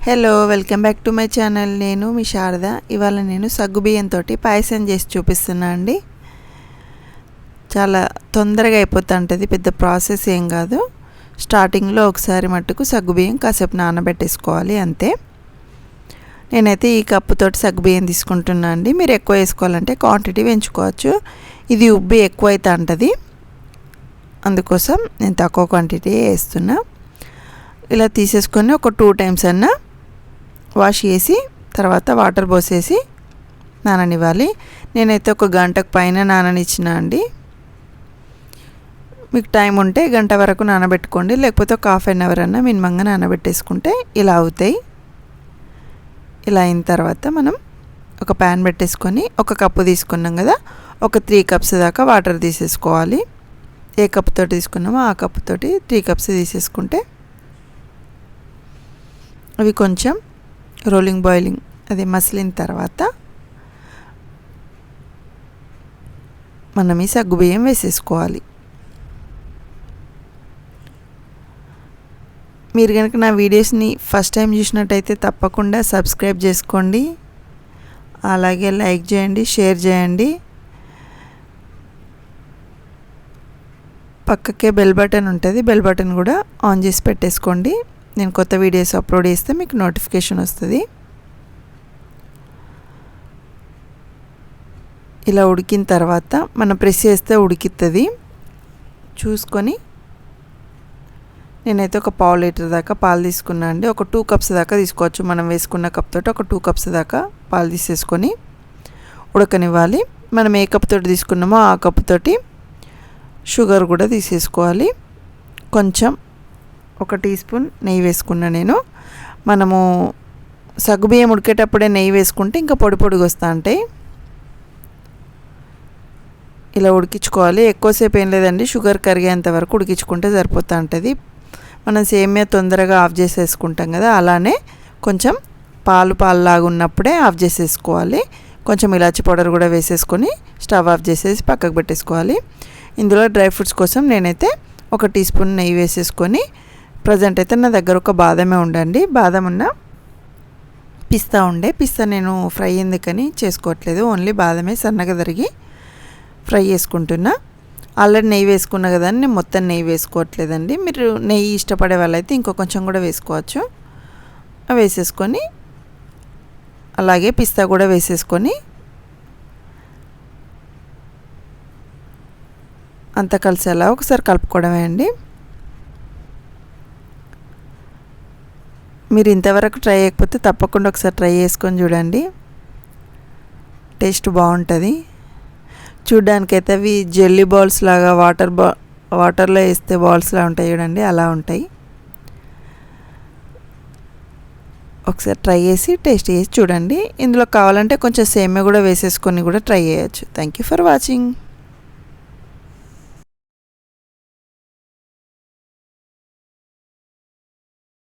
Hello, welcome back to my channel. నేను మీ శారద. ఇవాళ నేను సగ్గుబియ్యంతో పాయసం చేసి చూపిస్తున్నా అండి. చాలా తొందరగా అయిపోతుంటుంది, పెద్ద ప్రాసెస్ ఏం కాదు. స్టార్టింగ్లో ఒకసారి మట్టుకు సగ్గుబియ్యం కాసేపు నానబెట్టేసుకోవాలి, అంతే. నేనైతే ఈ కప్పుతోటి సగ్గుబియ్యం తీసుకుంటున్నా అండి. మీరు ఎక్కువ వేసుకోవాలంటే క్వాంటిటీ పెంచుకోవచ్చు. ఇది ఉబ్బి ఎక్కువ అవుతా ఉంటుంది, అందుకోసం నేను తక్కువ క్వాంటిటీ వేస్తున్నా. ఇలా తీసేసుకొని ఒక 2 టైమ్స్ అన్నా వాష్ చేసి తర్వాత వాటర్ పోసేసి నాననివ్వాలి. నేనైతే ఒక గంటకు పైన నాననిచ్చిన అండి. మీకు టైం ఉంటే గంట వరకు నానబెట్టుకోండి, లేకపోతే ఒక హాఫ్ అన్ అవర్ అన్నా మినిమంగా నానబెట్టేసుకుంటే ఇలా అవుతాయి. ఇలా అయిన తర్వాత మనం ఒక ప్యాన్ పెట్టేసుకొని ఒక కప్పు తీసుకున్నాం కదా, ఒక 3 కప్స్ దాకా వాటర్ తీసేసుకోవాలి. ఏ కప్పుతోటి తీసుకున్నామో ఆ కప్పుతోటి 3 కప్స్ తీసేసుకుంటే అవి కొంచెం బాయిలింగ్ అది మసిలిన తర్వాత మనం ఈ సగ్గుబియ్యం వేసేసుకోవాలి. మీరు కనుక నా వీడియోస్ని ఫస్ట్ టైం చూసినట్టయితే తప్పకుండా సబ్స్క్రైబ్ చేసుకోండి, అలాగే లైక్ చేయండి, షేర్ చేయండి. పక్కకే బెల్ బటన్ ఉంటుంది, బెల్ బటన్ కూడా ఆన్ చేసి పెట్టేసుకోండి. నేను కొత్త వీడియోస్ అప్లోడ్ చేస్తే మీకు నోటిఫికేషన్ వస్తుంది. ఇలా ఉడికిన తర్వాత మనం ప్రెస్ చేస్తే ఉడుకుతుంది. చూసుకొని నేనైతే ఒక 1/2 లీటర్ దాకా పాలు తీసుకున్నా అండి. ఒక 2 కప్స్ దాకా తీసుకోవచ్చు. మనం వేసుకున్న కప్ తోటి ఒక 2 కప్స్ దాకా పాలు తీసేసుకొని ఉడకనివ్వాలి. మనం ఏ కప్ తోటి తీసుకున్నామో ఆ కప్ తోటి షుగర్ కూడా తీసేసుకోవాలి. కొంచెం 1 టీ స్పూన్ నెయ్యి వేసుకున్నా నేను. మనము సగ్గుబియ్యం ఉడికేటప్పుడే నెయ్యి వేసుకుంటే ఇంకా పొడి పొడిగా వస్తూ ఉంటాయి. ఇలా ఉడికించుకోవాలి. ఎక్కువసేపు ఏం లేదండి, షుగర్ కరిగేంత వరకు ఉడికించుకుంటే సరిపోతూ ఉంటుంది. మనం సేమియా తొందరగా ఆఫ్ చేసేసుకుంటాం కదా, అలానే కొంచెం పాలులాగా ఉన్నప్పుడే ఆఫ్ చేసేసుకోవాలి. కొంచెం ఇలాచి పౌడర్ కూడా వేసేసుకొని స్టవ్ ఆఫ్ చేసేసి పక్కకు పెట్టేసుకోవాలి. ఇందులో డ్రై ఫ్రూట్స్ కోసం నేనైతే 1 టీ స్పూన్ నెయ్యి వేసేసుకొని, ప్రజెంట్ అయితే నా దగ్గర ఒక బాదమే ఉండండి, బాదం ఉన్న పిస్తా నేను ఫ్రై ఎందుకని చేసుకోవట్లేదు, ఓన్లీ బాదమే సన్నగా తరిగి ఫ్రై చేసుకుంటున్నా. ఆల్రెడీ నెయ్యి వేసుకున్నా కదా అని నేను మొత్తం నెయ్యి వేసుకోవట్లేదండి. మీరు నెయ్యి ఇష్టపడే వాళ్ళైతే ఇంకో కొంచెం కూడా వేసుకోవచ్చు. వేసేసుకొని అలాగే పిస్తా కూడా వేసేసుకొని అంతా కలిసేలా ఒకసారి కలుపుకోవడమే అండి. మీరు ఇంతవరకు ట్రై చేయకపోతే తప్పకుండా ఒకసారి ట్రై చేసుకొని చూడండి, టేస్ట్ బాగుంటుంది. చూడ్డానికైతే అవి జెల్లీ బాల్స్ లాగా వాటర్లో వేస్తే బాల్స్లా ఉంటాయి చూడండి, అలా ఉంటాయి. ఒకసారి ట్రై చేసి టేస్ట్ చేసి చూడండి. ఇందులో కావాలంటే కొంచెం సేమియా కూడా వేసేసుకొని కూడా ట్రై చేయొచ్చు. Thank you for watching.